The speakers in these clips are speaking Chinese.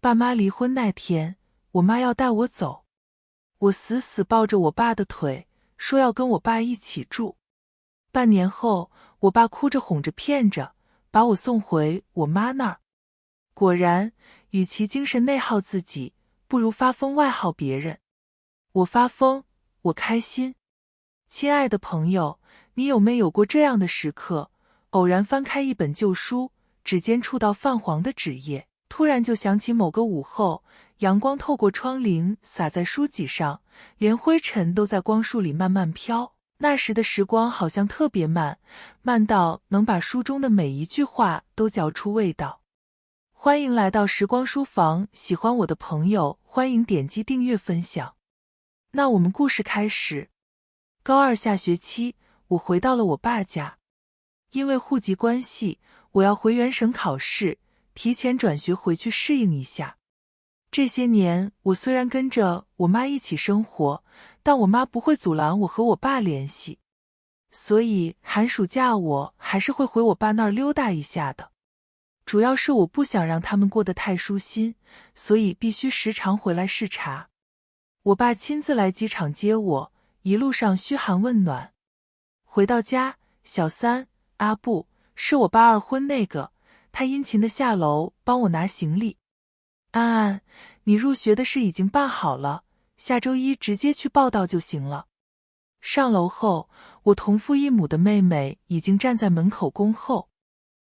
爸妈离婚那天，我妈要带我走，我死死抱着我爸的腿，说要跟我爸一起住。半年后，我爸哭着哄着骗着，把我送回我妈那儿。果然，与其精神内耗自己，不如发疯外耗别人。我发疯，我开心。亲爱的朋友，你有没有过这样的时刻，偶然翻开一本旧书，指尖触到泛黄的纸页，突然就想起某个午后，阳光透过窗棂洒在书籍上，连灰尘都在光束里慢慢飘。那时的时光好像特别慢，慢到能把书中的每一句话都嚼出味道。欢迎来到时光书房，喜欢我的朋友欢迎点击订阅分享。那我们故事开始。高二下学期，我回到了我爸家。因为户籍关系，我要回原省考试，提前转学回去适应一下。这些年，我虽然跟着我妈一起生活，但我妈不会阻拦我和我爸联系，所以寒暑假我还是会回我爸那儿溜达一下的。主要是我不想让他们过得太舒心，所以必须时常回来视察。我爸亲自来机场接我，一路上嘘寒问暖。回到家，小三阿布是我爸二婚那个，他殷勤地下楼帮我拿行李。安安，你入学的事已经办好了，下周一直接去报到就行了。上楼后，我同父异母的妹妹已经站在门口恭候。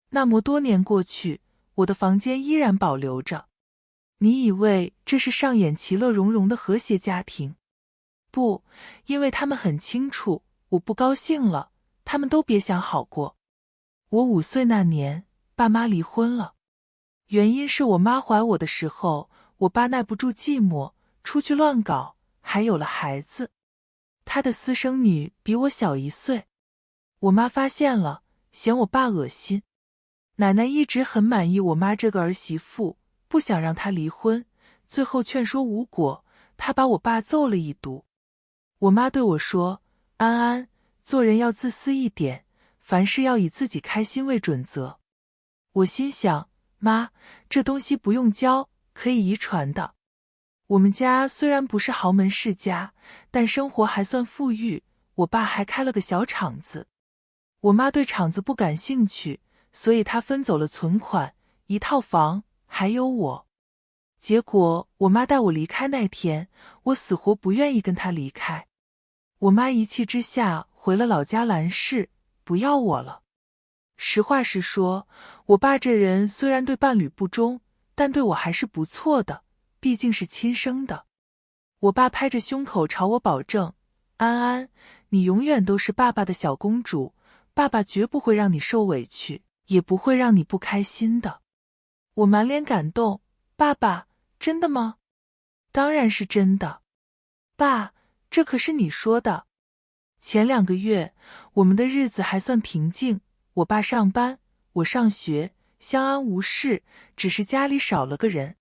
那么多年过去，我的房间依然保留着。你以为这是上演其乐融融的和谐家庭？不，因为他们很清楚，我不高兴了，他们都别想好过。我5岁那年，爸妈离婚了。原因是我妈怀我的时候，我爸耐不住寂寞，出去乱搞，还有了孩子。他的私生女比我小1岁。我妈发现了，嫌我爸恶心。奶奶一直很满意我妈这个儿媳妇，不想让她离婚，最后劝说无果，她把我爸揍了一毒。我妈对我说，安安，做人要自私一点，凡事要以自己开心为准则。我心想，妈，这东西不用教，可以遗传的。我们家虽然不是豪门世家，但生活还算富裕，我爸还开了个小厂子。我妈对厂子不感兴趣，所以她分走了存款、1套房，还有我。结果我妈带我离开那天，我死活不愿意跟她离开。我妈一气之下回了老家兰市，不要我了。实话实说，我爸这人虽然对伴侣不忠，但对我还是不错的，毕竟是亲生的。我爸拍着胸口朝我保证，安安，你永远都是爸爸的小公主，爸爸绝不会让你受委屈，也不会让你不开心的。我满脸感动，爸爸，真的吗？当然是真的。爸，这可是你说的。前2个月，我们的日子还算平静，我爸上班，我上学，相安无事，只是家里少了个人。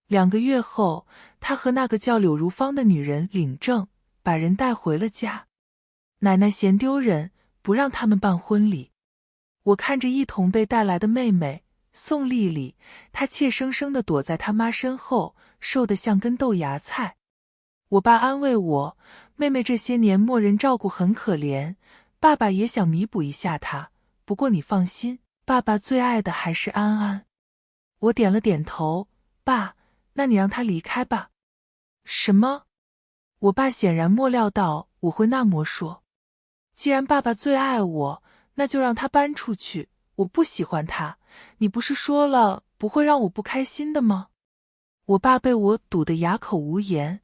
2个月后，他和那个叫柳如芳的女人领证，把人带回了家。奶奶嫌丢人，不让他们办婚礼。我看着一同被带来的妹妹宋丽丽，她怯生生地躲在她妈身后，瘦得像根豆芽菜。我爸安慰我，妹妹这些年没人照顾很可怜，爸爸也想弥补一下她，不过你放心，爸爸最爱的还是安安。我点了点头，爸，那你让她离开吧。什么？我爸显然没料到我会那么说。既然爸爸最爱我，那就让他搬出去，我不喜欢他，你不是说了不会让我不开心的吗？我爸被我堵得哑口无言。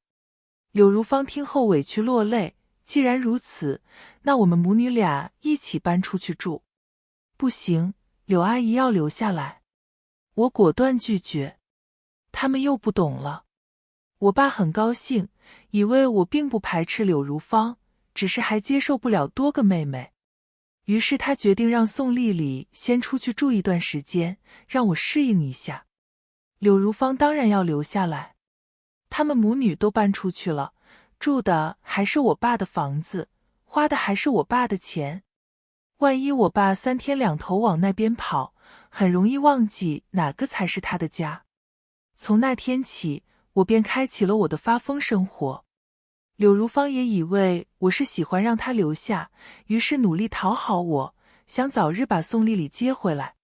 柳如芳听后委屈落泪，既然如此，那我们母女俩一起搬出去住。不行，柳阿姨要留下来。我果断拒绝。他们又不懂了。我爸很高兴，以为我并不排斥柳如芳，只是还接受不了多个妹妹。于是他决定让宋丽丽先出去住一段时间，让我适应一下。柳如芳当然要留下来。他们母女都搬出去了，住的还是我爸的房子，花的还是我爸的钱。万一我爸3天2头往那边跑，很容易忘记哪个才是他的家。从那天起，我便开启了我的发疯生活。柳如芳也以为我是喜欢让他留下，于是努力讨好我，想早日把宋丽丽接回来。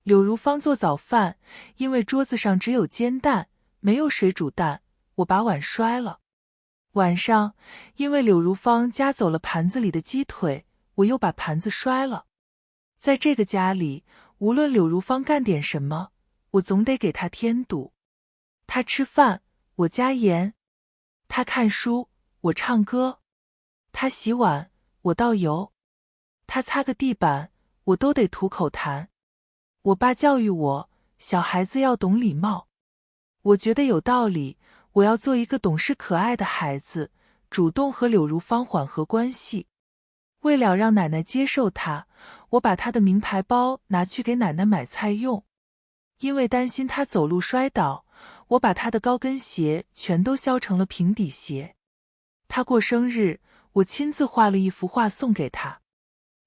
柳如芳做早饭，因为桌子上只有煎蛋，没有水煮蛋，我把碗摔了。晚上，因为柳如芳夹走了盘子里的鸡腿，我又把盘子摔了。在这个家里，无论柳如芳干点什么，我总得给她添堵。她吃饭，我加盐；她看书，我唱歌；她洗碗，我倒油；她擦个地板，我都得吐口痰。我爸教育我，小孩子要懂礼貌。我觉得有道理，我要做一个懂事可爱的孩子，主动和柳如芳缓和关系。为了让奶奶接受她，我把她的名牌包拿去给奶奶买菜用。因为担心她走路摔倒，我把她的高跟鞋全都削成了平底鞋。她过生日，我亲自画了一幅画送给她。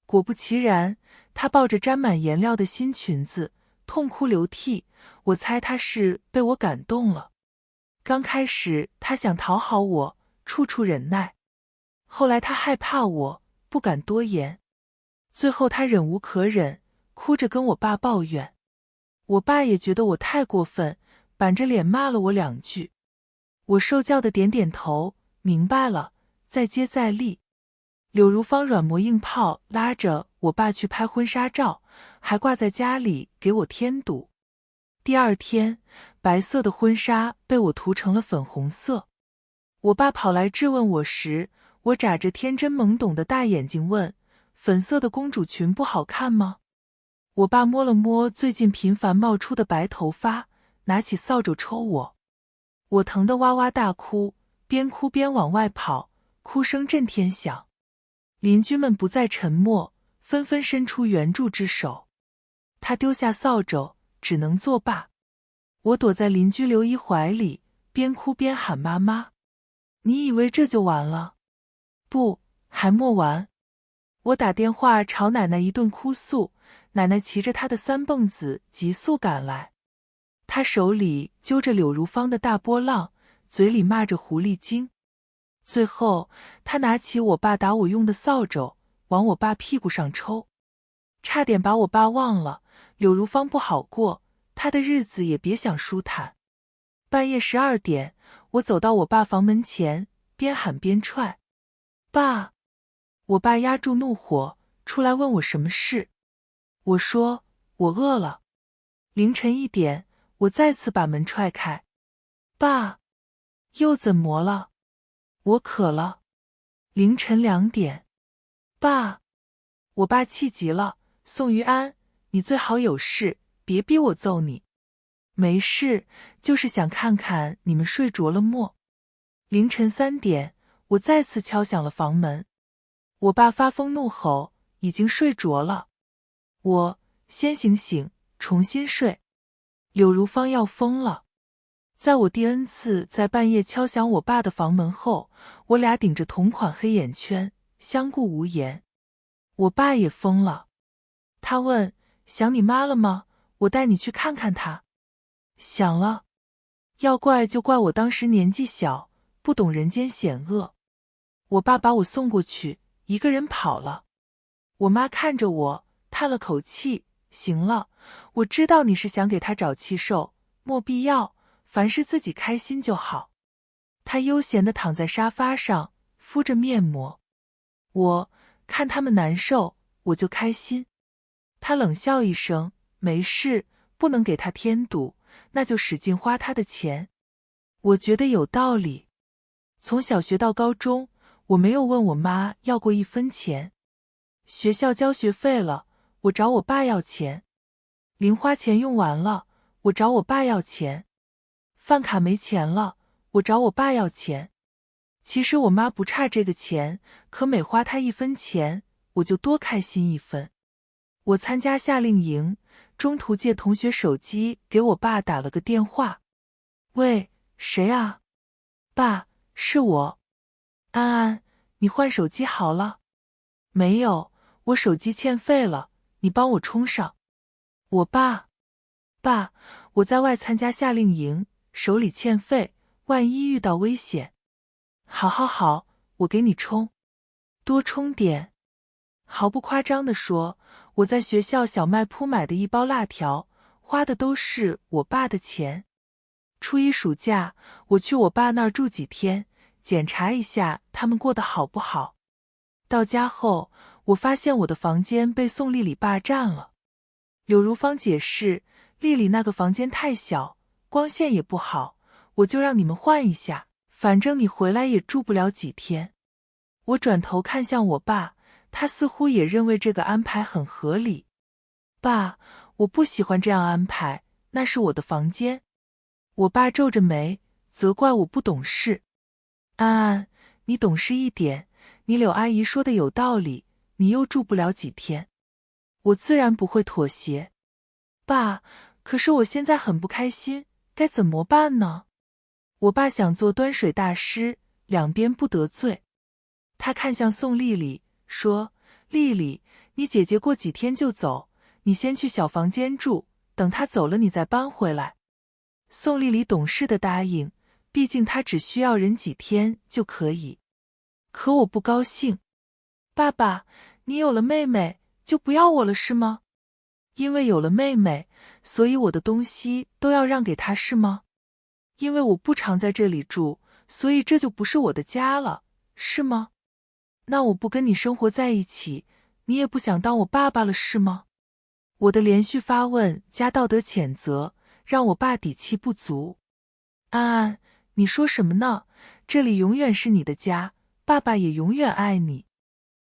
果不其然，她抱着沾满颜料的新裙子，痛哭流涕。我猜她是被我感动了。刚开始她想讨好我，处处忍耐。后来她害怕我，不敢多言。最后她忍无可忍，哭着跟我爸抱怨。我爸也觉得我太过分，板着脸骂了我2句。我受教的点点头，明白了，再接再厉。柳如芳软磨硬泡，拉着我爸去拍婚纱照，还挂在家里给我添堵。第二天，白色的婚纱被我涂成了粉红色。我爸跑来质问我时，我眨着天真懵懂的大眼睛问：粉色的公主裙不好看吗？我爸摸了摸最近频繁冒出的白头发，拿起扫帚抽我。我疼得哇哇大哭，边哭边往外跑，哭声震天响。邻居们不再沉默，纷纷伸出援助之手。他丢下扫帚，只能作罢。我躲在邻居刘姨怀里，边哭边喊妈妈。你以为这就完了？不，还没完。我打电话朝奶奶一顿哭诉，奶奶骑着她的3蹦子急速赶来。她手里揪着柳如芳的大波浪，嘴里骂着狐狸精。最后，她拿起我爸打我用的扫帚，往我爸屁股上抽。差点把我爸忘了，柳如芳不好过，她的日子也别想舒坦。半夜12点，我走到我爸房门前，边喊边踹。爸！我爸压住怒火，出来问我什么事。我说，我饿了。凌晨1点，我再次把门踹开。爸！又怎么了？我渴了。凌晨2点。爸！我爸气急了，宋于安，你最好有事，别逼我揍你。没事，就是想看看你们睡着了没。凌晨3点，我再次敲响了房门。我爸发疯怒吼，已经睡着了。我先醒醒，重新睡。柳如芳要疯了。在我第 N 次在半夜敲响我爸的房门后，我俩顶着同款黑眼圈，相顾无言。我爸也疯了。他问：想你妈了吗？我带你去看看她。想了。要怪就怪我当时年纪小，不懂人间险恶。我爸把我送过去，一个人跑了。我妈看着我，叹了口气，行了，我知道你是想给她找气受，没必要，凡事自己开心就好。她悠闲地躺在沙发上，敷着面膜。我看他们难受，我就开心。她冷笑一声，没事，不能给她添堵，那就使劲花她的钱。我觉得有道理。从小学到高中，我没有问我妈要过1分钱。学校交学费了，我找我爸要钱。零花钱用完了，我找我爸要钱。饭卡没钱了，我找我爸要钱。其实我妈不差这个钱，可每花她1分钱，我就多开心1分。我参加夏令营，中途借同学手机给我爸打了个电话。喂，谁啊？爸，是我。安安，你换手机好了？没有，我手机欠费了，你帮我充上。我爸，爸，我在外参加夏令营，手里欠费，万一遇到危险。好好好，我给你充，多充点。毫不夸张地说，我在学校小卖铺买的一包辣条，花的都是我爸的钱。初一暑假，我去我爸那儿住几天，检查一下他们过得好不好。到家后，我发现我的房间被宋丽丽霸占了。柳如芳解释，丽丽那个房间太小，光线也不好，我就让你们换一下，反正你回来也住不了几天。我转头看向我爸，他似乎也认为这个安排很合理。爸，我不喜欢这样安排，那是我的房间。我爸皱着眉，责怪我不懂事。安安，你懂事一点，你柳阿姨说的有道理，你又住不了几天。我自然不会妥协。爸，可是我现在很不开心，该怎么办呢？我爸想做端水大师，两边不得罪。他看向宋丽丽，说：丽丽，你姐姐过几天就走，你先去小房间住，等她走了你再搬回来。宋丽丽懂事的答应，毕竟她只需要忍几天就可以。可我不高兴。爸爸，你有了妹妹，就不要我了是吗？因为有了妹妹，所以我的东西都要让给她是吗？因为我不常在这里住，所以这就不是我的家了，是吗？那我不跟你生活在一起，你也不想当我爸爸了是吗？我的连续发问加道德谴责，让我爸底气不足。安安，你说什么呢？这里永远是你的家，爸爸也永远爱你。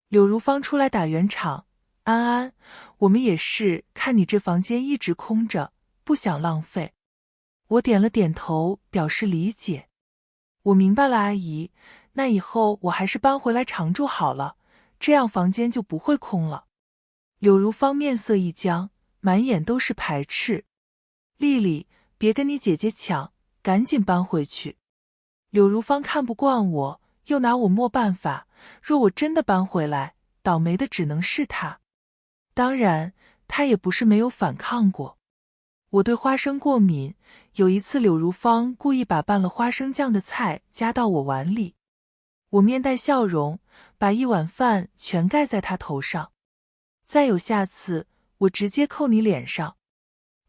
柳如芳出来打圆场，安安，我们也是看你这房间一直空着，不想浪费。我点了点头，表示理解。我明白了，阿姨，那以后我还是搬回来常住好了，这样房间就不会空了。柳如芳面色一僵，满眼都是排斥。丽丽，别跟你姐姐抢，赶紧搬回去。柳如芳看不惯我，又拿我没办法，若我真的搬回来，倒霉的只能是她。当然，她也不是没有反抗过。我对花生过敏，有一次柳如芳故意把拌了花生酱的菜加到我碗里，我面带笑容，把一碗饭全盖在她头上。再有下次，我直接扣你脸上。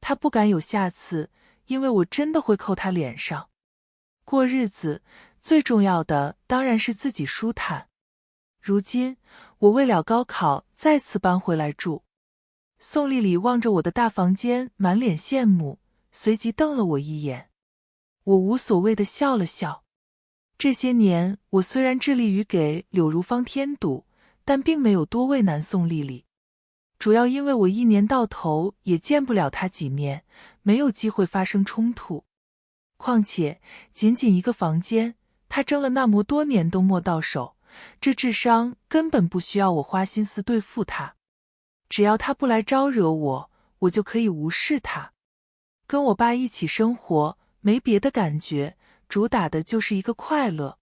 她不敢有下次，因为我真的会扣她脸上。过日子，最重要的当然是自己舒坦。如今，我为了高考再次搬回来住。宋丽丽望着我的大房间，满脸羡慕，随即瞪了我一眼。我无所谓地笑了笑。这些年，我虽然致力于给柳如芳添堵，但并没有多为难宋丽丽。主要因为我一年到头也见不了她几面，没有机会发生冲突。况且，仅仅一个房间，她争了那么多年都摸到手，这智商根本不需要我花心思对付她。只要他不来招惹我，我就可以无视他。跟我爸一起生活，没别的感觉，主打的就是一个快乐。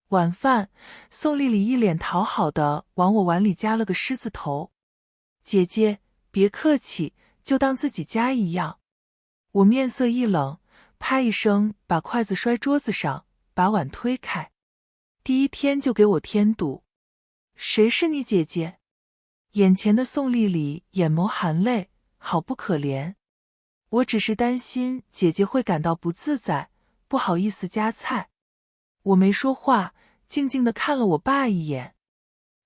晚饭，宋丽丽一脸讨好的往我碗里夹了个狮子头。姐姐，别客气，就当自己家一样。我面色一冷，啪一声把筷子摔桌子上，把碗推开。第一天就给我添堵。谁是你姐姐？眼前的宋丽丽眼眸含泪，好不可怜。我只是担心姐姐会感到不自在，不好意思夹菜。我没说话，静静地看了我爸一眼。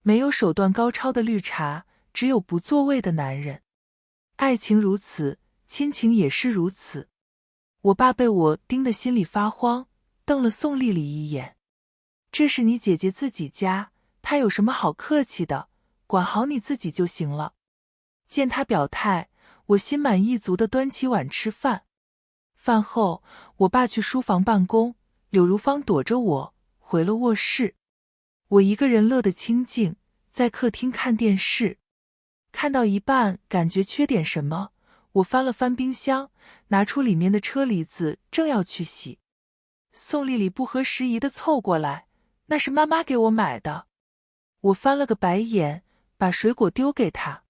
没有手段高超的绿茶，只有不作为的男人。爱情如此，亲情也是如此。我爸被我盯得心里发慌，瞪了宋丽丽一眼。这是你姐姐自己家，她有什么好客气的？管好你自己就行了。见他表态，我心满意足地端起碗吃饭。饭后，我爸去书房办公，柳如芳躲着我，回了卧室。我一个人乐得清静，在客厅看电视。看到一半，感觉缺点什么，我翻了翻冰箱，拿出里面的车厘子，正要去洗。宋丽丽不合时宜地凑过来，那是妈妈给我买的。我翻了个白眼，把水果丢给她。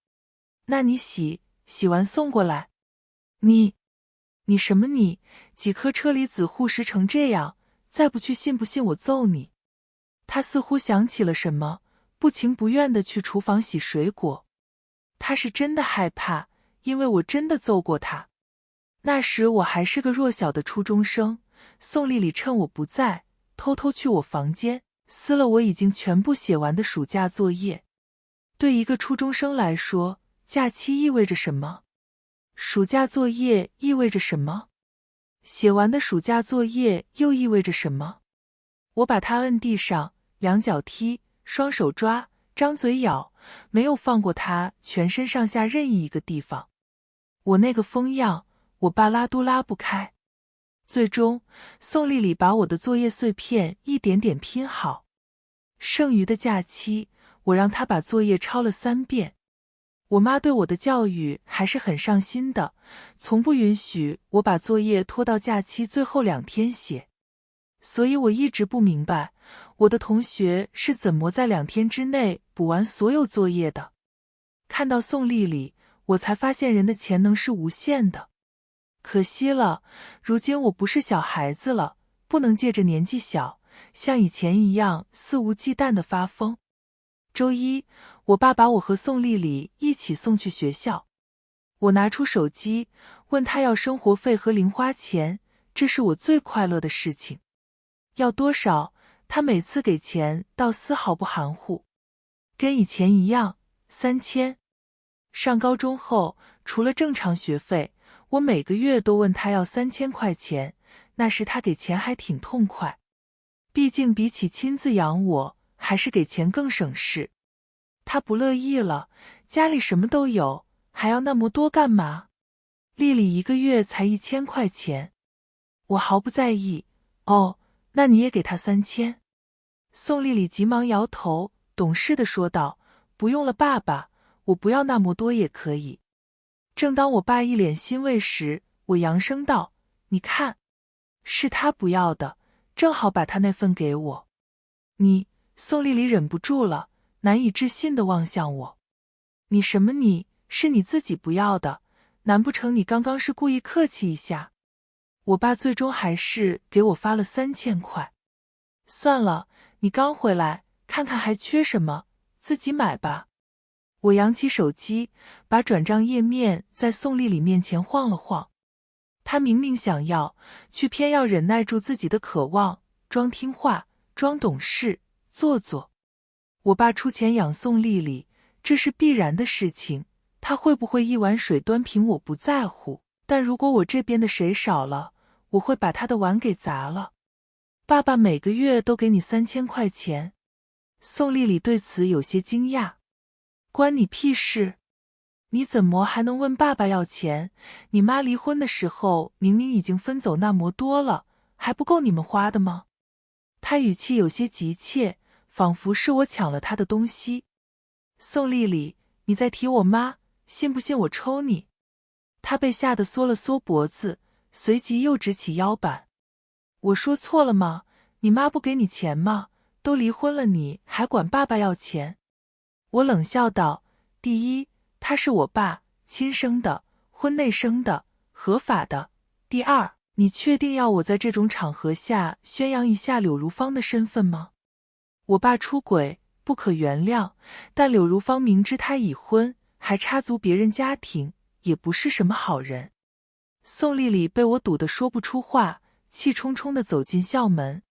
那你洗完送过来。你你什么你，几颗车厘子护食成这样，再不去信不信我揍你？他似乎想起了什么，不情不愿地去厨房洗水果。他是真的害怕，因为我真的揍过他。那时我还是个弱小的初中生，宋丽丽趁我不在，偷偷去我房间，撕了我已经全部写完的暑假作业。对一个初中生来说，假期意味着什么？暑假作业意味着什么？写完的暑假作业又意味着什么？我把他摁地上，两脚踢，双手抓，张嘴咬，没有放过他全身上下任意一个地方。我那个疯样，我爸拉都拉不开。最终，宋丽丽把我的作业碎片一点点拼好。剩余的假期，我让她把作业抄了3遍。我妈对我的教育还是很上心的，从不允许我把作业拖到假期最后2天写。所以我一直不明白，我的同学是怎么在2天之内补完所有作业的。看到宋丽丽，我才发现人的潜能是无限的。可惜了，如今我不是小孩子了，不能借着年纪小，像以前一样肆无忌惮地发疯。周一，我爸把我和宋丽丽一起送去学校。我拿出手机，问他要生活费和零花钱，这是我最快乐的事情。要多少，他每次给钱倒丝毫不含糊。跟以前一样，3000。上高中后，除了正常学费，我每个月都问他要3000块钱，那时他给钱还挺痛快。毕竟比起亲自养我，还是给钱更省事。他不乐意了，家里什么都有，还要那么多干嘛？丽丽1个月才1000块钱。我毫不在意，哦，那你也给他3000。宋丽丽急忙摇头，懂事地说道，不用了爸爸，我不要那么多也可以。正当我爸一脸欣慰时，我扬声道，你看，是他不要的，正好把他那份给我。你，宋丽丽忍不住了，难以置信地望向我。你什么你，是你自己不要的，难不成你刚刚是故意客气一下？我爸最终还是给我发了3000块。算了，你刚回来，看看还缺什么，自己买吧。我扬起手机，把转账页面在宋丽丽面前晃了晃。她明明想要，却偏要忍耐住自己的渴望，装听话，装懂事，做作。我爸出钱养宋丽丽，这是必然的事情，他会不会一碗水端平我不在乎，但如果我这边的水少了，我会把他的碗给砸了。爸爸每个月都给你3000块钱。宋丽丽对此有些惊讶。关你屁事？你怎么还能问爸爸要钱？你妈离婚的时候明明已经分走那么多了，还不够你们花的吗？他语气有些急切，仿佛是我抢了他的东西。宋丽丽，你在提我妈，信不信我抽你？他被吓得缩了缩脖子，随即又直起腰板。我说错了吗？你妈不给你钱吗？都离婚了，你还管爸爸要钱？我冷笑道，第一，他是我爸，亲生的，婚内生的，合法的。第二，你确定要我在这种场合下宣扬一下柳如芳的身份吗？我爸出轨，不可原谅，但柳如芳明知他已婚，还插足别人家庭，也不是什么好人。宋丽丽被我堵得说不出话，气冲冲地走进校门。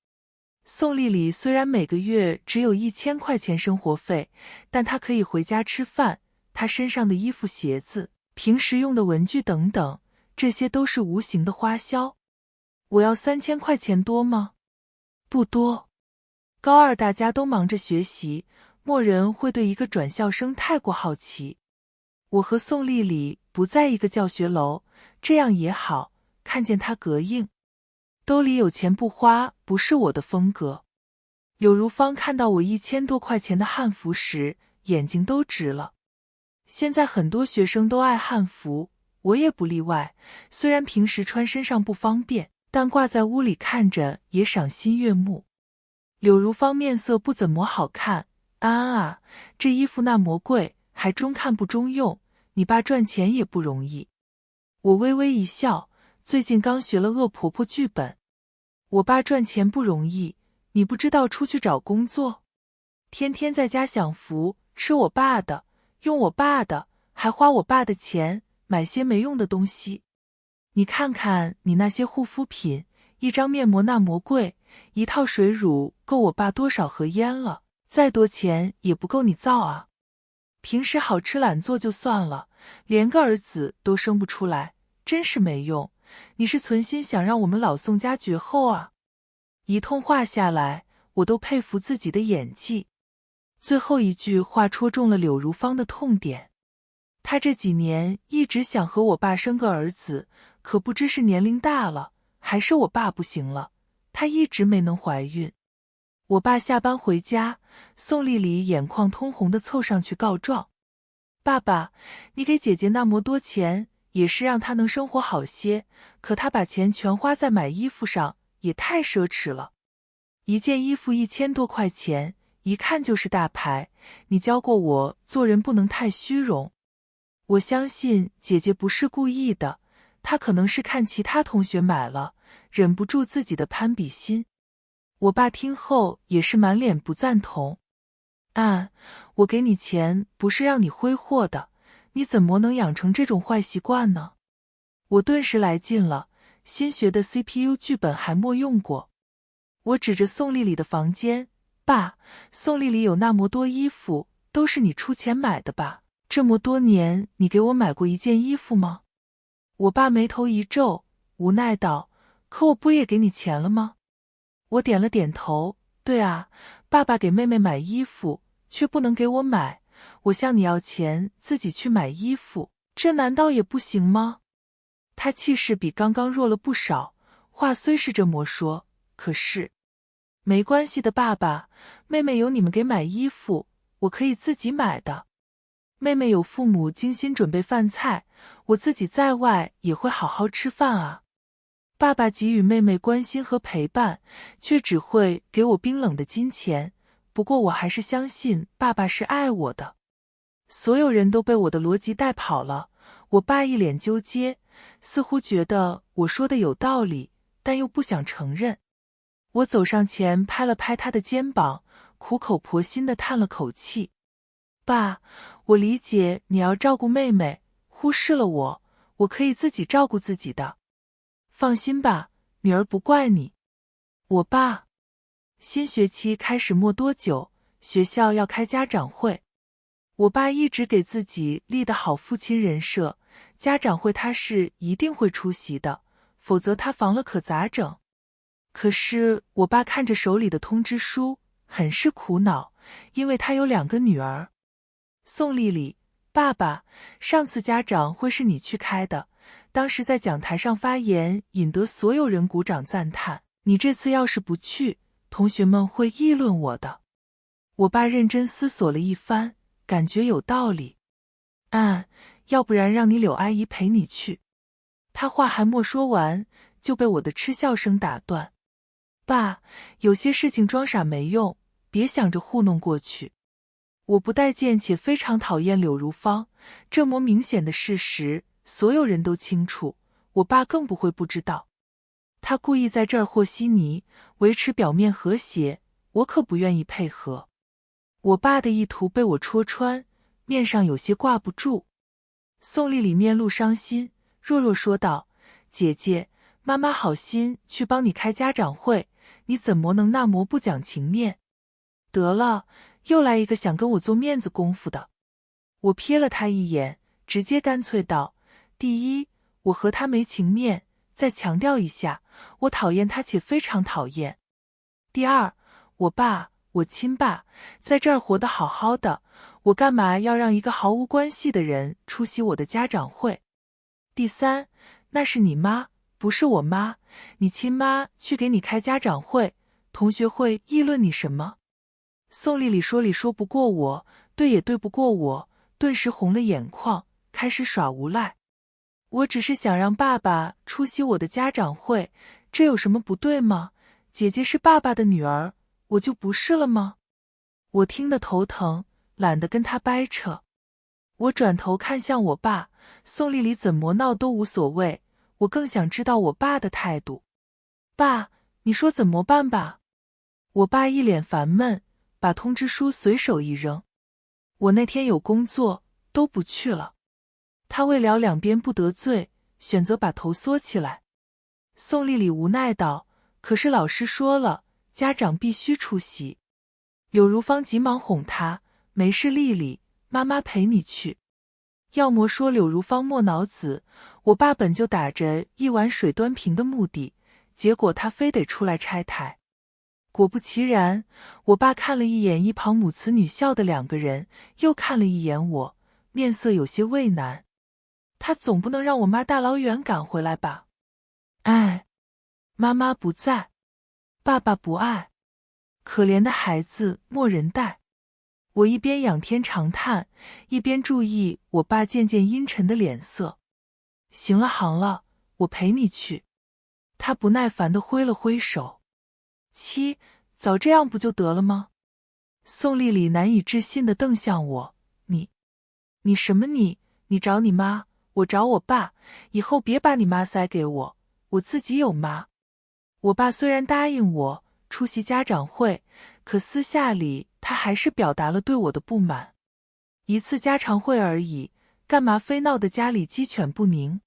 宋丽丽虽然每个月只有1000块钱生活费，但她可以回家吃饭，她身上的衣服鞋子，平时用的文具等等，这些都是无形的花销。我要3000块钱多吗？不多。高二大家都忙着学习，没人会对一个转校生太过好奇。我和宋丽丽不在一个教学楼，这样也好，看见她膈应。兜里有钱不花，不是我的风格。柳如芳看到我1000多块钱的汉服时，眼睛都直了。现在很多学生都爱汉服，我也不例外。虽然平时穿身上不方便，但挂在屋里看着也赏心悦目。柳如芳面色不怎么好看，安安啊，这衣服那么贵，还中看不中用，你爸赚钱也不容易。我微微一笑，最近刚学了恶婆婆剧本。我爸赚钱不容易，你不知道出去找工作？天天在家享福，吃我爸的，用我爸的，还花我爸的钱，买些没用的东西。你看看你那些护肤品，一张面膜那么贵，一套水乳够我爸多少盒烟了，再多钱也不够你造啊。平时好吃懒做就算了，连个儿子都生不出来，真是没用。你是存心想让我们老宋家绝后啊？一通话下来，我都佩服自己的演技。最后一句话戳中了柳如芳的痛点。她这几年一直想和我爸生个儿子，可不知是年龄大了，还是我爸不行了，她一直没能怀孕。我爸下班回家，宋丽丽眼眶通红的凑上去告状：爸爸，你给姐姐那么多钱，也是让她能生活好些，可她把钱全花在买衣服上，也太奢侈了。一件衣服1000多块钱，一看就是大牌，你教过我做人不能太虚荣。我相信姐姐不是故意的，她可能是看其他同学买了，忍不住自己的攀比心。我爸听后也是满脸不赞同。我给你钱不是让你挥霍的，你怎么能养成这种坏习惯呢？我顿时来劲了，新学的 CPU 剧本还没用过。我指着宋丽丽的房间，爸，宋丽丽有那么多衣服，都是你出钱买的吧？这么多年，你给我买过一件衣服吗？我爸眉头一皱，无奈道：可我不也给你钱了吗？我点了点头，对啊，爸爸给妹妹买衣服，却不能给我买，我向你要钱，自己去买衣服，这难道也不行吗？他气势比刚刚弱了不少，话虽是这么说，可是没关系的，爸爸，妹妹有你们给买衣服，我可以自己买的。妹妹有父母精心准备饭菜，我自己在外也会好好吃饭啊。爸爸给予妹妹关心和陪伴，却只会给我冰冷的金钱，不过我还是相信爸爸是爱我的。所有人都被我的逻辑带跑了，我爸一脸纠结，似乎觉得我说的有道理，但又不想承认。我走上前拍了拍他的肩膀，苦口婆心地叹了口气：爸，我理解你要照顾妹妹，忽视了我，我可以自己照顾自己的。放心吧，女儿不怪你。我爸，新学期开始没多久，学校要开家长会。我爸一直给自己立的好父亲人设，家长会他是一定会出席的，否则他防了可咋整？可是我爸看着手里的通知书，很是苦恼，因为他有2个女儿。宋丽丽，爸爸，上次家长会是你去开的，当时在讲台上发言，引得所有人鼓掌赞叹，你这次要是不去，同学们会议论我的。我爸认真思索了一番，感觉有道理。要不然让你柳阿姨陪你去。他话还没说完，就被我的嗤笑声打断。爸，有些事情装傻没用，别想着糊弄过去。我不待见且非常讨厌柳如芳，这么明显的事实，所有人都清楚，我爸更不会不知道。他故意在这儿和稀泥，维持表面和谐，我可不愿意配合。我爸的意图被我戳穿，面上有些挂不住。宋丽丽面露伤心，弱弱说道：姐姐，妈妈好心去帮你开家长会，你怎么能那么不讲情面？得了，又来一个想跟我做面子功夫的。我瞥了他一眼，直接干脆道：第一，我和他没情面，再强调一下，我讨厌他且非常讨厌。第二，我爸，我亲爸，在这儿活得好好的，我干嘛要让一个毫无关系的人出席我的家长会？第三，那是你妈，不是我妈，你亲妈去给你开家长会，同学会议论你什么？宋丽丽说理说不过我，对也对不过我，顿时红了眼眶，开始耍无赖。我只是想让爸爸出席我的家长会，这有什么不对吗？姐姐是爸爸的女儿，我就不是了吗？我听得头疼，懒得跟他掰扯。我转头看向我爸，宋丽丽怎么闹都无所谓，我更想知道我爸的态度。爸，你说怎么办吧？我爸一脸烦闷，把通知书随手一扔。我那天有工作，都不去了。他为了两边不得罪，选择把头缩起来。宋丽丽无奈道：可是老师说了，家长必须出席。柳如芳急忙哄她：没事丽丽，妈妈陪你去。要么说柳如芳没脑子，我爸本就打着一碗水端平的目的，结果他非得出来拆台。果不其然，我爸看了一眼一旁母慈女孝的两个人，又看了一眼我，面色有些畏难。他总不能让我妈大老远赶回来吧？哎，妈妈不在，爸爸不爱，可怜的孩子没人带。我一边仰天长叹，一边注意我爸渐渐阴沉的脸色。行了，我陪你去。他不耐烦地挥了挥手。七，早这样不就得了吗？宋丽丽难以置信地瞪向我，你什么你找你妈，我找我爸，以后别把你妈塞给我，我自己有妈。我爸虽然答应我出席家长会，可私下里他还是表达了对我的不满。一次家常会而已，干嘛非闹得家里鸡犬不宁？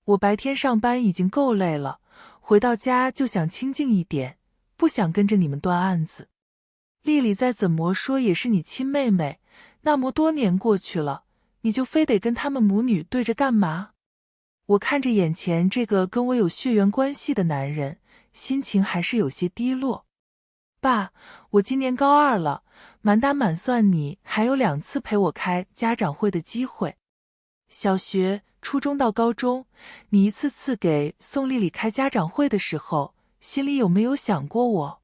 我白天上班已经够累了，回到家就想清静一点，不想跟着你们断案子。丽丽再怎么说也是你亲妹妹，那么多年过去了，你就非得跟他们母女对着干嘛？我看着眼前这个跟我有血缘关系的男人，心情还是有些低落。爸，我今年高2了，满打满算你还有2次陪我开家长会的机会。小学、初中到高中，你一次次给宋丽丽开家长会的时候，心里有没有想过我？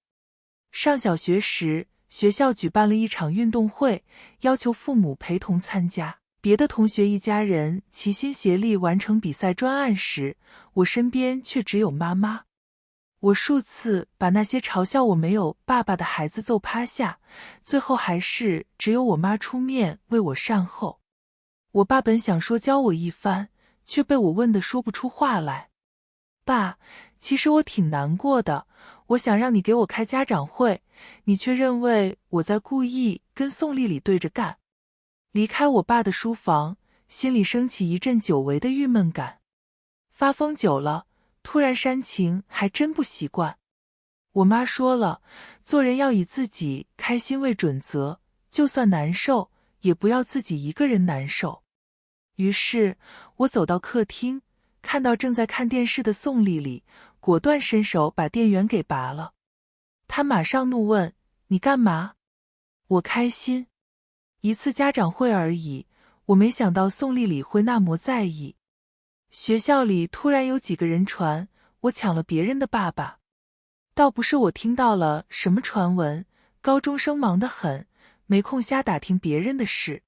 上小学时，学校举办了一场运动会，要求父母陪同参加。别的同学一家人齐心协力完成比赛专案时，我身边却只有妈妈。我数次把那些嘲笑我没有爸爸的孩子揍趴下，最后还是只有我妈出面为我善后。我爸本想说教我一番，却被我问得说不出话来。爸，其实我挺难过的，我想让你给我开家长会，你却认为我在故意跟宋丽丽对着干。离开我爸的书房，心里升起一阵久违的郁闷感。发疯久了，突然煽情还真不习惯。我妈说了，做人要以自己开心为准则，就算难受，也不要自己一个人难受。于是，我走到客厅，看到正在看电视的宋丽丽，果断伸手把电源给拔了。她马上怒问：你干嘛？我开心。一次家长会而已，我没想到宋丽丽会那么在意。学校里突然有几个人传我抢了别人的爸爸，倒不是我听到了什么传闻，高中生忙得很，没空瞎打听别人的事。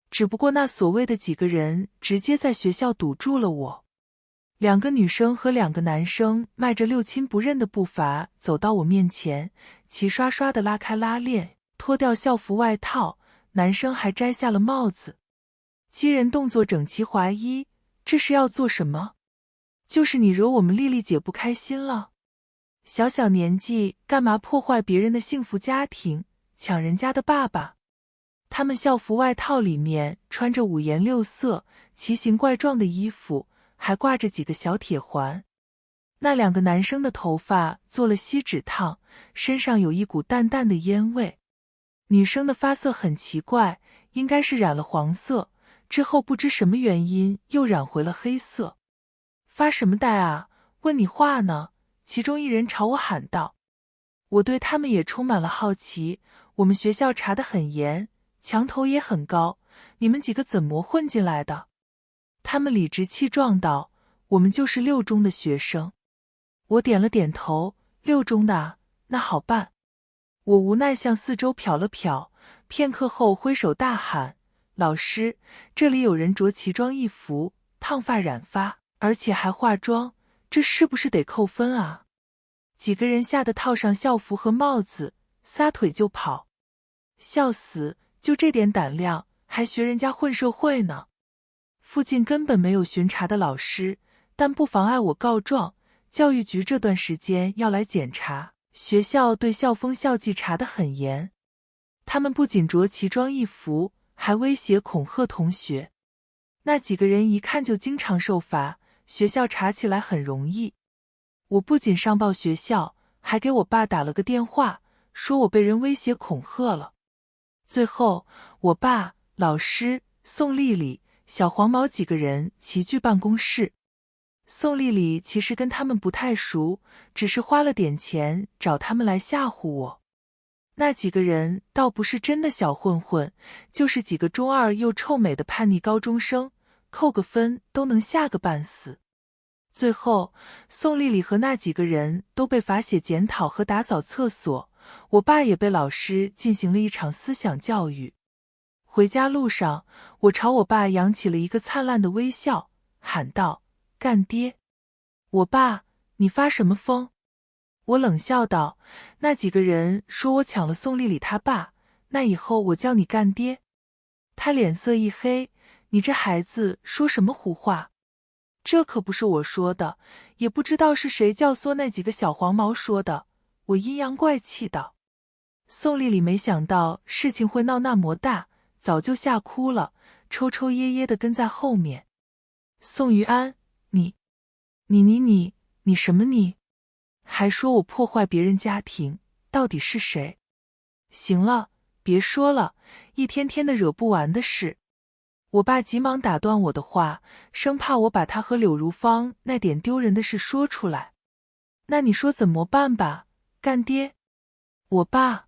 只不过那所谓的几个人直接在学校堵住了我。2个女生和2个男生迈着六亲不认的步伐走到我面前，齐刷刷地拉开拉链，脱掉校服外套，男生还摘下了帽子。机人动作整齐划一，这是要做什么？就是你惹我们丽丽姐不开心了？小小年纪干嘛破坏别人的幸福家庭，抢人家的爸爸？他们校服外套里面穿着5颜6色、奇形怪状的衣服，还挂着几个小铁环。那2个男生的头发做了锡纸烫，身上有一股淡淡的烟味。女生的发色很奇怪，应该是染了黄色，之后不知什么原因又染回了黑色。发什么呆啊？问你话呢？其中一人朝我喊道。我对他们也充满了好奇，我们学校查得很严，墙头也很高，你们几个怎么混进来的？他们理直气壮道，我们就是6中的学生。我点了点头，6中的啊，那好办。我无奈向四周瞟了瞟，片刻后挥手大喊，老师，这里有人着奇装异服，烫发染发，而且还化妆，这是不是得扣分啊？几个人吓得套上校服和帽子，撒腿就跑。笑死，就这点胆量，还学人家混社会呢。附近根本没有巡查的老师，但不妨碍我告状，教育局这段时间要来检查。学校对校风校纪查得很严，他们不仅着奇装异服，还威胁恐吓同学。那几个人一看就经常受罚，学校查起来很容易。我不仅上报学校，还给我爸打了个电话，说我被人威胁恐吓了。最后，我爸、老师、宋丽丽、小黄毛几个人齐聚办公室。宋丽丽其实跟他们不太熟，只是花了点钱找他们来吓唬我。那几个人倒不是真的小混混，就是几个中二又臭美的叛逆高中生，扣个分都能吓个半死。最后，宋丽丽和那几个人都被罚写检讨和打扫厕所，我爸也被老师进行了一场思想教育。回家路上，我朝我爸扬起了一个灿烂的微笑，喊道：“干爹！”我爸，你发什么疯？我冷笑道：“那几个人说我抢了宋丽丽他爸，那以后我叫你干爹。”他脸色一黑：“你这孩子说什么胡话？这可不是我说的，也不知道是谁教唆那几个小黄毛说的。”我阴阳怪气道。宋丽丽没想到事情会闹那么大，早就吓哭了，抽抽噎噎地跟在后面。宋于安，你什么你？还说我破坏别人家庭，到底是谁？行了，别说了，一天天的惹不完的事。我爸急忙打断我的话，生怕我把他和柳如芳那点丢人的事说出来。那你说怎么办吧，干爹？我爸。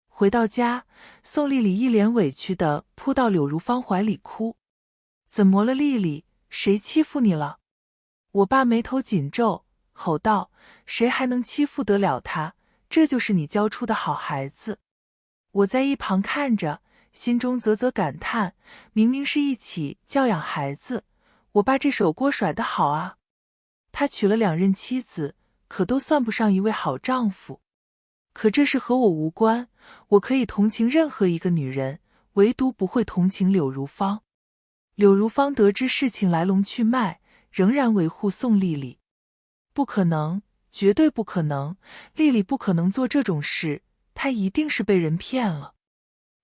回到家，宋丽丽一脸委屈地扑到柳如芳怀里哭。怎么了，丽丽？谁欺负你了？我爸眉头紧皱，吼道：“谁还能欺负得了他？这就是你教出的好孩子。”我在一旁看着，心中啧啧感叹，明明是一起教养孩子，我爸这手锅甩得好啊。他娶了2任妻子，可都算不上一位好丈夫。可这事和我无关，我可以同情任何一个女人，唯独不会同情柳如芳。柳如芳得知事情来龙去脉，仍然维护宋丽丽。不可能，绝对不可能，丽丽不可能做这种事，她一定是被人骗了。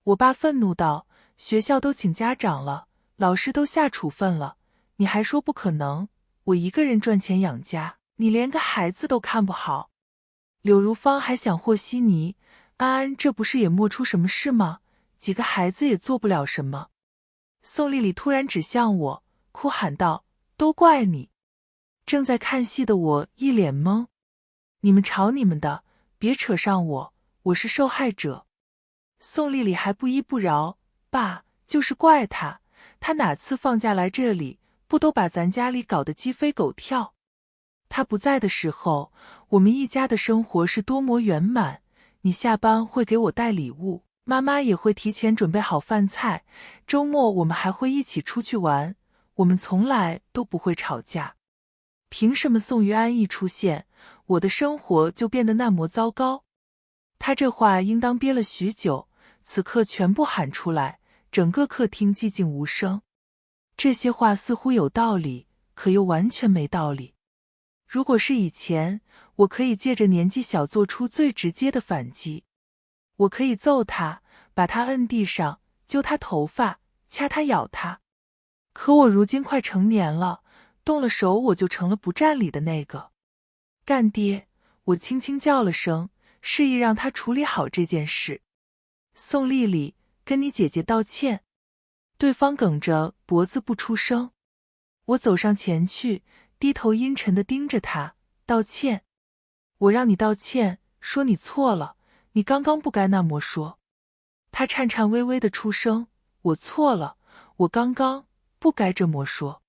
我爸愤怒道：“学校都请家长了，老师都下处分了，你还说不可能？我一个人赚钱养家，你连个孩子都看不好。”柳如芳还想和稀泥，安安这不是也摸出什么事吗？几个孩子也做不了什么。宋丽丽突然指向我，哭喊道：“都怪你！”正在看戏的我一脸懵。你们吵你们的，别扯上我，我是受害者。宋丽丽还不依不饶：“爸，就是怪他，他哪次放假来这里，不都把咱家里搞得鸡飞狗跳？他不在的时候，我们一家的生活是多么圆满，你下班会给我带礼物，妈妈也会提前准备好饭菜，周末我们还会一起出去玩，我们从来都不会吵架。凭什么宋于安一出现，我的生活就变得那么糟糕？”他这话应当憋了许久，此刻全部喊出来，整个客厅寂静无声。这些话似乎有道理，可又完全没道理。如果是以前，我可以借着年纪小做出最直接的反击。我可以揍他，把他摁地上，揪他头发，掐他咬他。可我如今快成年了，动了手我就成了不占理的那个。干爹，我轻轻叫了声，示意让他处理好这件事。宋丽丽，跟你姐姐道歉。对方梗着脖子不出声。我走上前去，低头阴沉地盯着他，道歉。我让你道歉，说你错了，你刚刚不该那么说。他颤颤巍巍地出声：“我错了，我刚刚不该这么说。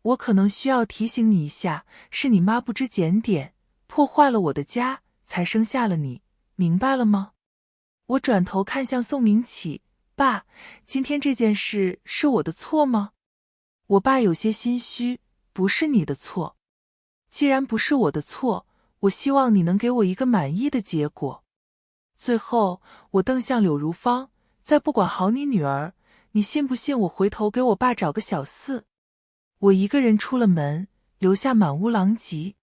我可能需要提醒你一下，是你妈不知检点，破坏了我的家，才生下了你，明白了吗？”我转头看向宋明启：“爸，今天这件事是我的错吗？”我爸有些心虚：“不是你的错。既然不是我的错，我希望你能给我一个满意的结果。”最后，我瞪向柳如芳：“再不管好你女儿，你信不信我回头给我爸找个小四？”我一个人出了门，留下满屋狼藉。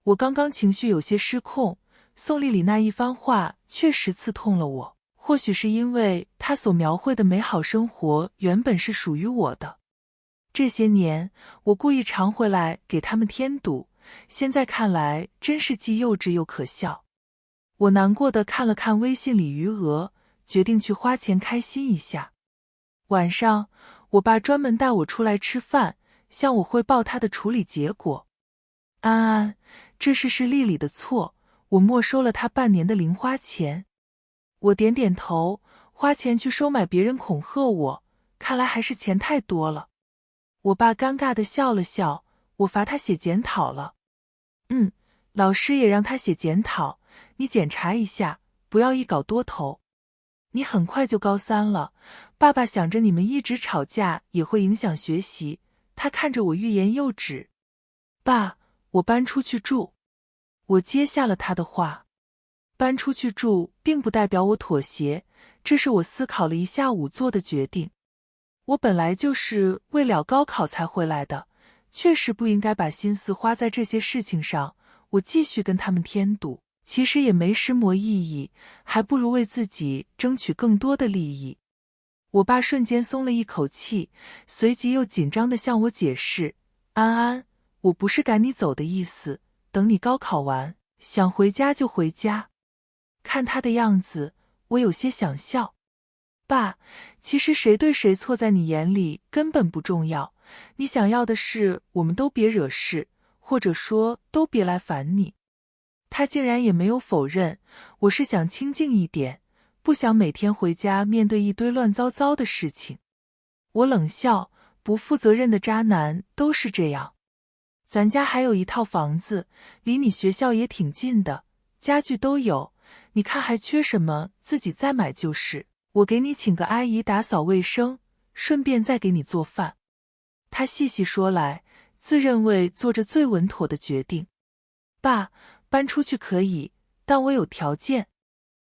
我刚刚情绪有些失控，宋丽丽那一番话确实刺痛了我。或许是因为她所描绘的美好生活原本是属于我的。这些年，我故意常回来给他们添堵，现在看来真是既幼稚又可笑。我难过地看了看微信里余额，决定去花钱开心一下。晚上，我爸专门带我出来吃饭，向我汇报他的处理结果。安安，这事是丽丽的错，我没收了她半年的零花钱。我点点头，花钱去收买别人恐吓我，看来还是钱太多了。我爸尴尬地笑了笑，我罚他写检讨了。老师也让他写检讨，你检查一下，不要一稿多投。你很快就高3了，爸爸想着你们一直吵架也会影响学习，他看着我欲言又止。爸，我搬出去住。我接下了他的话。搬出去住并不代表我妥协，这是我思考了一下午做的决定。我本来就是为了高考才回来的，确实不应该把心思花在这些事情上。我继续跟他们添堵，其实也没什么意义，还不如为自己争取更多的利益。我爸瞬间松了一口气，随即又紧张地向我解释：安安，我不是赶你走的意思，等你高考完，想回家就回家。看他的样子，我有些想笑。爸，其实谁对谁错在你眼里根本不重要，你想要的是我们都别惹事，或者说都别来烦你。他竟然也没有否认，我是想清静一点，不想每天回家面对一堆乱糟糟的事情。我冷笑，不负责任的渣男都是这样。咱家还有一套房子，离你学校也挺近的，家具都有，你看还缺什么，自己再买就是。我给你请个阿姨打扫卫生，顺便再给你做饭。他细细说来，自认为做着最稳妥的决定。爸，搬出去可以，但我有条件。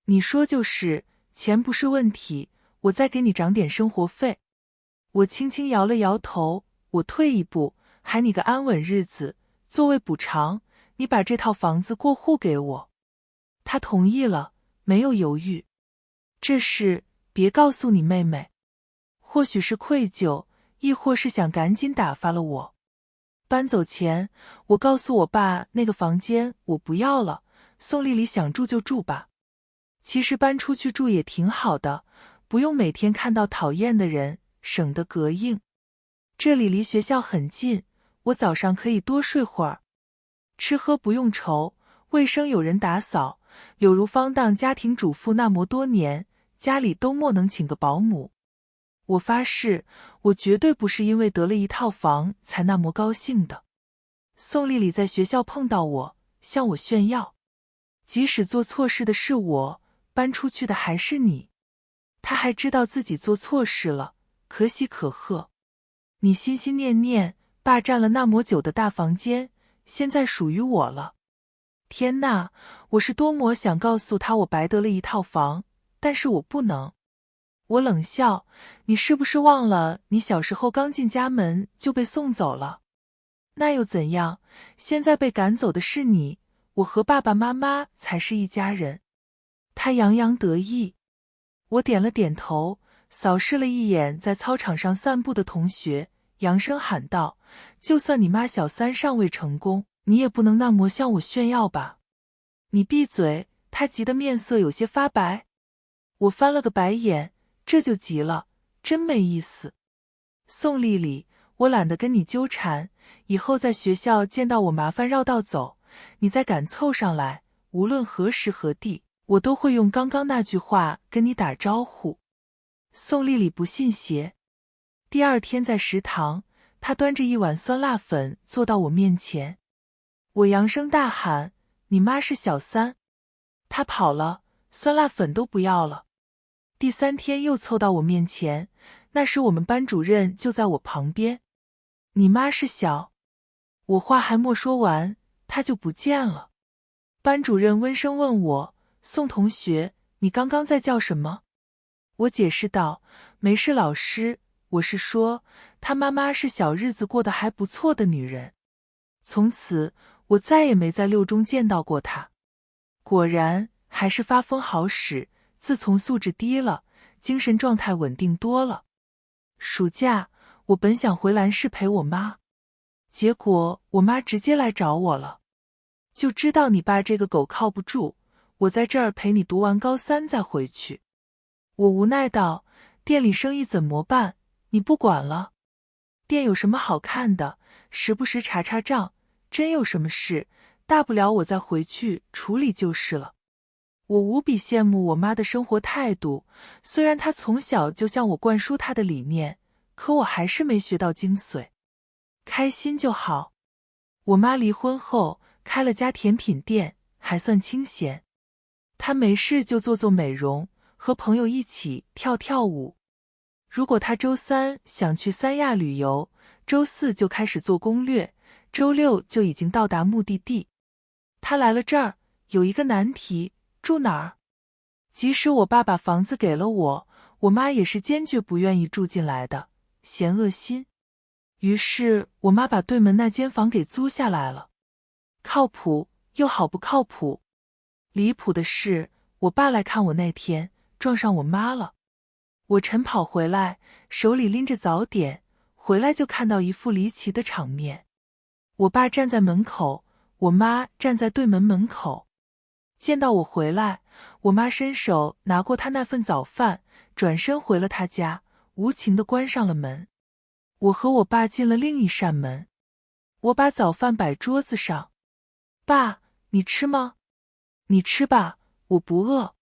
你说就是，钱不是问题，我再给你涨点生活费。我轻轻摇了摇头，我退一步，还你个安稳日子，作为补偿，你把这套房子过户给我。他同意了，没有犹豫。这事别告诉你妹妹。或许是愧疚，亦或是想赶紧打发了我。搬走前，我告诉我爸那个房间我不要了，宋丽丽想住就住吧。其实搬出去住也挺好的，不用每天看到讨厌的人，省得膈应。这里离学校很近，我早上可以多睡会儿。吃喝不用愁，卫生有人打扫，柳如芳当家庭主妇那么多年，家里都莫能请个保姆。我发誓，我绝对不是因为得了一套房才那么高兴的。宋丽丽在学校碰到我，向我炫耀，即使做错事的是我，搬出去的还是你。她还知道自己做错事了，可喜可贺。你心心念念霸占了那么久的大房间，现在属于我了。天哪，我是多么想告诉她我白得了一套房，但是我不能。我冷笑，你是不是忘了你小时候刚进家门就被送走了？那又怎样？现在被赶走的是你，我和爸爸妈妈才是一家人。他洋洋得意。我点了点头，扫视了一眼在操场上散步的同学，扬声喊道：就算你妈小三尚未成功，你也不能那么向我炫耀吧。你闭嘴！他急得面色有些发白。我翻了个白眼，这就急了，真没意思。宋丽丽，我懒得跟你纠缠，以后在学校见到我麻烦绕道走，你再敢凑上来，无论何时何地，我都会用刚刚那句话跟你打招呼。宋丽丽不信邪。第二天在食堂，她端着一碗酸辣粉坐到我面前。我扬声大喊：你妈是小三！她跑了，酸辣粉都不要了。第三天又凑到我面前，那时我们班主任就在我旁边。你妈是小……我话还没说完，她就不见了。班主任温声问我：宋同学，你刚刚在叫什么？我解释道：没事老师，我是说，她妈妈是小日子过得还不错的女人。从此我再也没在六中见到过他。果然还是发疯好使，自从素质低了，精神状态稳定多了。暑假我本想回兰市陪我妈，结果我妈直接来找我了，就知道你爸这个狗靠不住，我在这儿陪你读完高3再回去。我无奈道，店里生意怎么办？你不管了？店有什么好看的，时不时查查账，真有什么事，大不了我再回去处理就是了。我无比羡慕我妈的生活态度，虽然她从小就向我灌输她的理念，可我还是没学到精髓。开心就好。我妈离婚后开了家甜品店，还算清闲。她没事就做美容，和朋友一起跳舞。如果她周3想去3亚旅游，周4就开始做攻略，周6就已经到达目的地。她来了这儿，有一个难题，住哪儿？即使我爸把房子给了我，我妈也是坚决不愿意住进来的，嫌恶心。于是我妈把对门那间房给租下来了。靠谱又好不靠谱。离谱的是，我爸来看我那天撞上我妈了。我晨跑回来，手里拎着早点，回来就看到一副离奇的场面。我爸站在门口，我妈站在对门门口。见到我回来，我妈伸手拿过她那份早饭，转身回了她家，无情地关上了门。我和我爸进了另一扇门。我把早饭摆桌子上。爸，你吃吗？你吃吧，我不饿。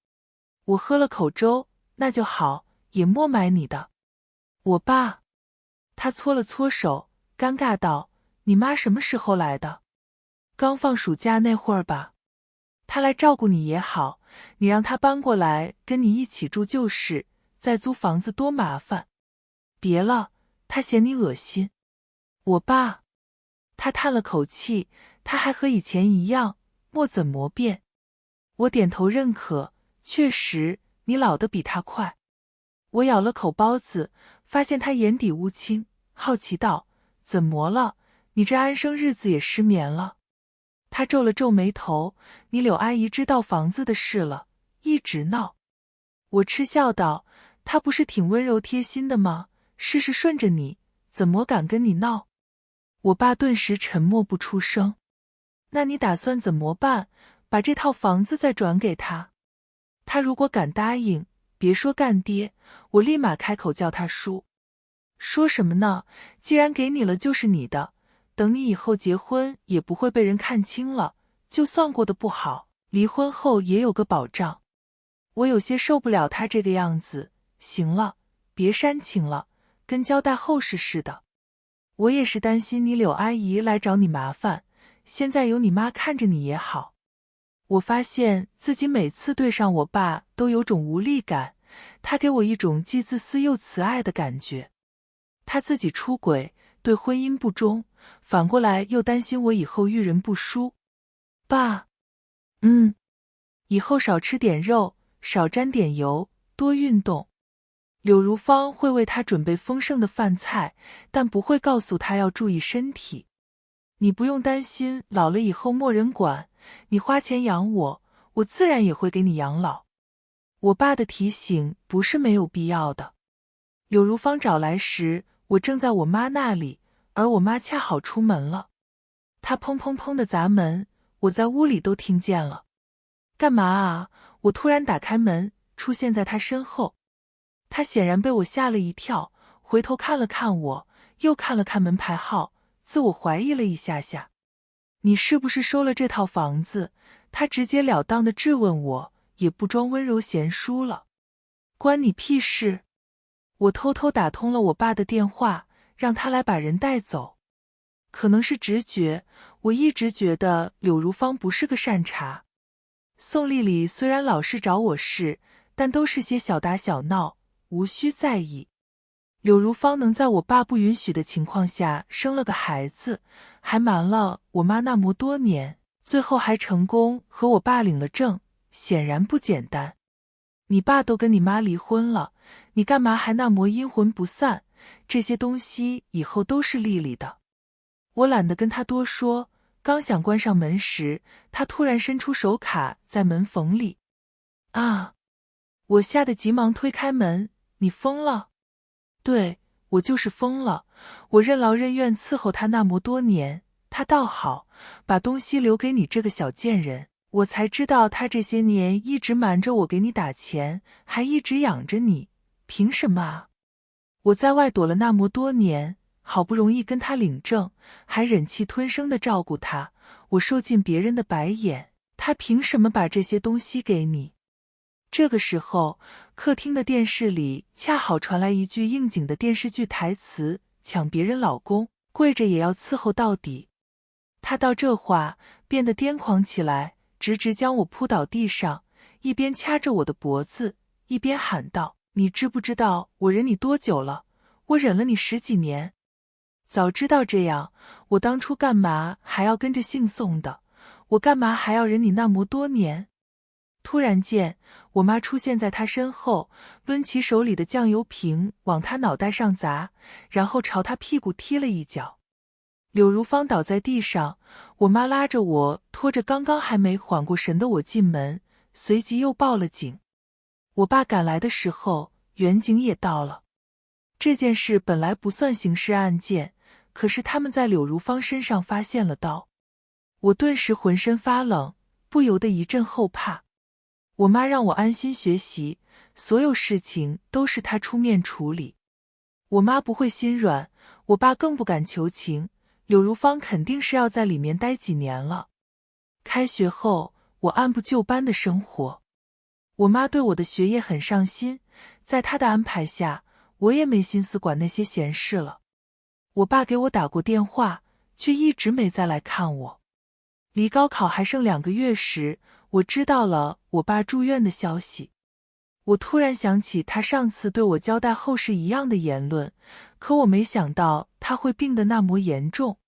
我喝了口粥，那就好，也莫买你的。我爸，他搓了搓手，尴尬道，你妈什么时候来的？刚放暑假那会儿吧。她来照顾你也好，你让她搬过来跟你一起住就是，再租房子多麻烦。别了，她嫌你恶心。我爸，他叹了口气，他还和以前一样，莫怎么变。我点头认可，确实，你老得比他快。我咬了口包子，发现他眼底乌青，好奇道，怎么了？你这安生日子也失眠了？他皱了皱眉头，你柳阿姨知道房子的事了，一直闹。我嗤笑道，她不是挺温柔贴心的吗？事事顺着你，怎么敢跟你闹？我爸顿时沉默不出声。那你打算怎么办？把这套房子再转给他？他如果敢答应，别说干爹，我立马开口叫他叔。说什么呢？既然给你了就是你的，等你以后结婚也不会被人看清了，就算过得不好，离婚后也有个保障。我有些受不了他这个样子，行了，别煽情了，跟交代后事似的。我也是担心你柳阿姨来找你麻烦，现在有你妈看着你也好。我发现自己每次对上我爸都有种无力感，他给我一种既自私又慈爱的感觉。他自己出轨，对婚姻不忠，反过来又担心我以后遇人不淑。爸，以后少吃点肉，少沾点油，多运动。柳如芳会为他准备丰盛的饭菜，但不会告诉他要注意身体。你不用担心老了以后没人管，你花钱养我，我自然也会给你养老。我爸的提醒不是没有必要的。柳如芳找来时，我正在我妈那里，而我妈恰好出门了。她砰砰砰的砸门，我在屋里都听见了。干嘛啊？我突然打开门，出现在她身后。她显然被我吓了一跳，回头看了看我，又看了看门牌号，自我怀疑了一下下。你是不是收了这套房子？她直截了当地质问我，也不装温柔贤淑了。关你屁事！我偷偷打通了我爸的电话，让他来把人带走。可能是直觉，我一直觉得柳如芳不是个善茬。宋丽丽虽然老是找我事，但都是些小打小闹，无需在意。柳如芳能在我爸不允许的情况下生了个孩子，还瞒了我妈那么多年，最后还成功和我爸领了证，显然不简单。你爸都跟你妈离婚了，你干嘛还那么阴魂不散？这些东西以后都是丽丽的。我懒得跟他多说，刚想关上门时，他突然伸出手卡在门缝里。啊！我吓得急忙推开门，你疯了？对，我就是疯了。我任劳任怨伺候他那么多年，他倒好，把东西留给你这个小贱人。我才知道他这些年一直瞒着我给你打钱，还一直养着你，凭什么啊？我在外躲了那么多年，好不容易跟他领证，还忍气吞声地照顾他，我受尽别人的白眼，他凭什么把这些东西给你？这个时候，客厅的电视里恰好传来一句应景的电视剧台词：抢别人老公，跪着也要伺候到底。他到这话变得癫狂起来，直直将我扑倒地上，一边掐着我的脖子，一边喊道：你知不知道我忍你多久了？我忍了你10几年。早知道这样，我当初干嘛还要跟着姓宋的？我干嘛还要忍你那么多年？突然间，我妈出现在他身后，抡起手里的酱油瓶往他脑袋上砸，然后朝他屁股踢了一脚。柳如芳倒在地上，我妈拉着我，拖着刚刚还没缓过神的我进门，随即又报了警。我爸赶来的时候，远警也到了。这件事本来不算刑事案件，可是他们在柳如芳身上发现了刀。我顿时浑身发冷，不由得一阵后怕。我妈让我安心学习，所有事情都是她出面处理。我妈不会心软，我爸更不敢求情，柳如芳肯定是要在里面待几年了。开学后，我按部就班的生活。我妈对我的学业很上心，在她的安排下，我也没心思管那些闲事了。我爸给我打过电话，却一直没再来看我。离高考还剩2个月时，我知道了我爸住院的消息。我突然想起他上次对我交代后事一样的言论，可我没想到他会病得那么严重。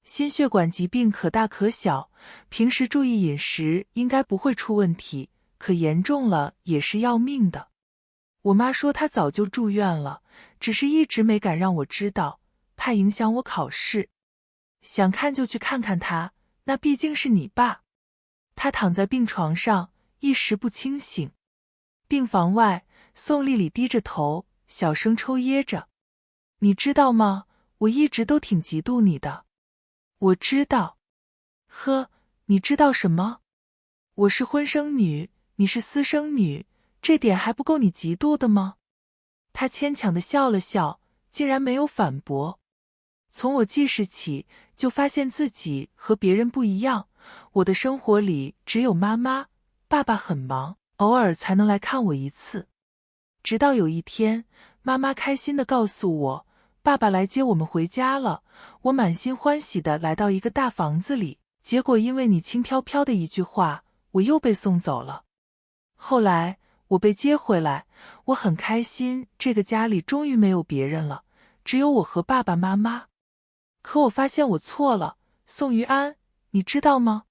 心血管疾病可大可小，平时注意饮食应该不会出问题，可严重了也是要命的。我妈说他早就住院了，只是一直没敢让我知道，怕影响我考试。想看就去看看他，那毕竟是你爸。他躺在病床上，一时不清醒。病房外，宋丽丽低着头，小声抽噎着。你知道吗？我一直都挺嫉妒你的。我知道。呵，你知道什么？我是婚生女，你是私生女，这点还不够你嫉妒的吗？他牵强地笑了笑，竟然没有反驳。从我记事起，就发现自己和别人不一样。我的生活里只有妈妈，爸爸很忙，偶尔才能来看我一次。直到有一天，妈妈开心地告诉我，爸爸来接我们回家了。我满心欢喜地来到一个大房子里，结果因为你轻飘飘的一句话，我又被送走了。后来我被接回来，我很开心，这个家里终于没有别人了，只有我和爸爸妈妈。可我发现我错了，宋于安，你知道吗？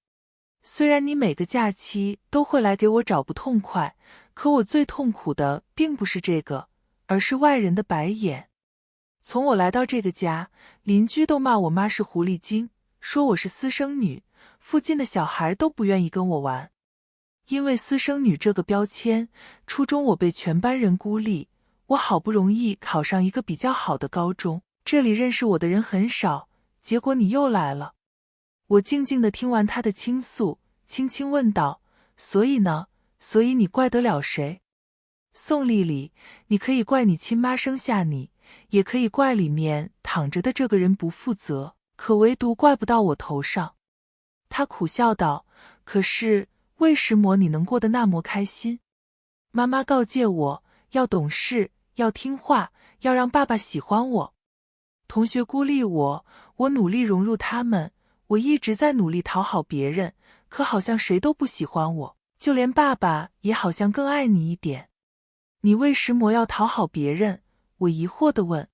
虽然你每个假期都会来给我找不痛快，可我最痛苦的并不是这个，而是外人的白眼。从我来到这个家，邻居都骂我妈是狐狸精，说我是私生女，附近的小孩都不愿意跟我玩。因为私生女这个标签，初中我被全班人孤立，我好不容易考上一个比较好的高中，这里认识我的人很少，结果你又来了。我静静地听完他的倾诉，轻轻问道：所以呢？所以你怪得了谁？宋丽丽，你可以怪你亲妈生下你，也可以怪里面躺着的这个人不负责，可唯独怪不到我头上。他苦笑道：可是为什么你能过得那么开心？妈妈告诫我要懂事，要听话，要让爸爸喜欢我。同学孤立我，我努力融入他们，我一直在努力讨好别人，可好像谁都不喜欢我，就连爸爸也好像更爱你一点。你为什么要讨好别人？我疑惑地问。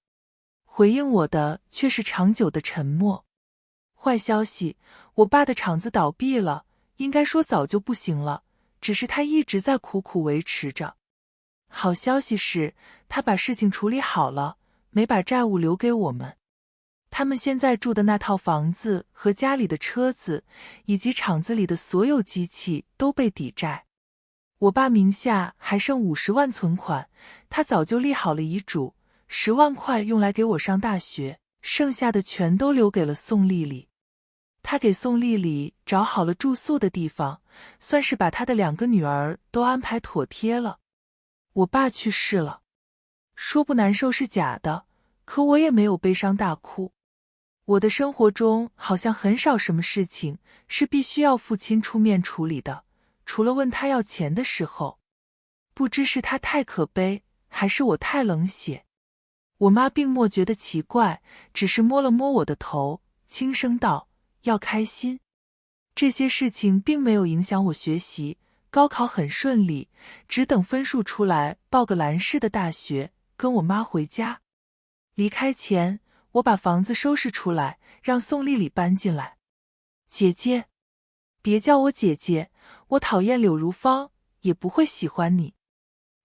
回应我的却是长久的沉默。坏消息，我爸的厂子倒闭了，应该说早就不行了，只是他一直在苦苦维持着。好消息是，他把事情处理好了，没把债务留给我们。他们现在住的那套房子和家里的车子，以及厂子里的所有机器都被抵债。我爸名下还剩50万存款，他早就立好了遗嘱，10万块用来给我上大学，剩下的全都留给了宋丽丽。他给宋丽丽找好了住宿的地方，算是把他的2个女儿都安排妥帖了。我爸去世了，说不难受是假的，可我也没有悲伤大哭。我的生活中好像很少什么事情是必须要父亲出面处理的，除了问他要钱的时候。不知是他太可悲，还是我太冷血。我妈并莫觉得奇怪，只是摸了摸我的头，轻声道：要开心。这些事情并没有影响我学习，高考很顺利，只等分数出来报个兰市的大学，跟我妈回家。离开前，我把房子收拾出来，让宋丽丽搬进来。姐姐，别叫我姐姐，我讨厌柳如芳，也不会喜欢你。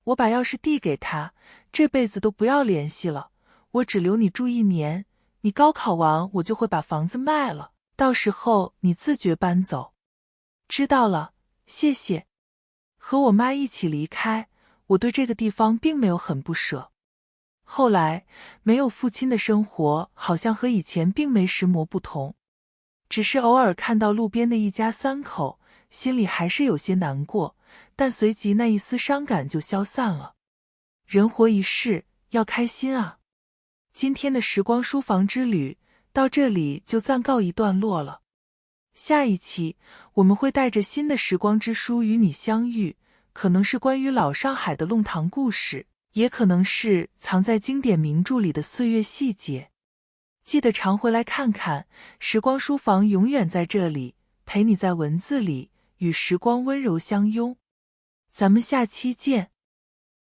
我把钥匙递给她，这辈子都不要联系了，我只留你住1年，你高考完我就会把房子卖了，到时候你自觉搬走。知道了，谢谢。和我妈一起离开，我对这个地方并没有很不舍。后来，没有父亲的生活好像和以前并没什么不同，只是偶尔看到路边的一家3口，心里还是有些难过，但随即那一丝伤感就消散了。人活一世，要开心啊！今天的时光书房之旅到这里就暂告一段落了。下一期我们会带着新的时光之书与你相遇，可能是关于老上海的弄堂故事，也可能是藏在经典名著里的岁月细节。记得常回来看看，时光书房永远在这里，陪你在文字里与时光温柔相拥。咱们下期见。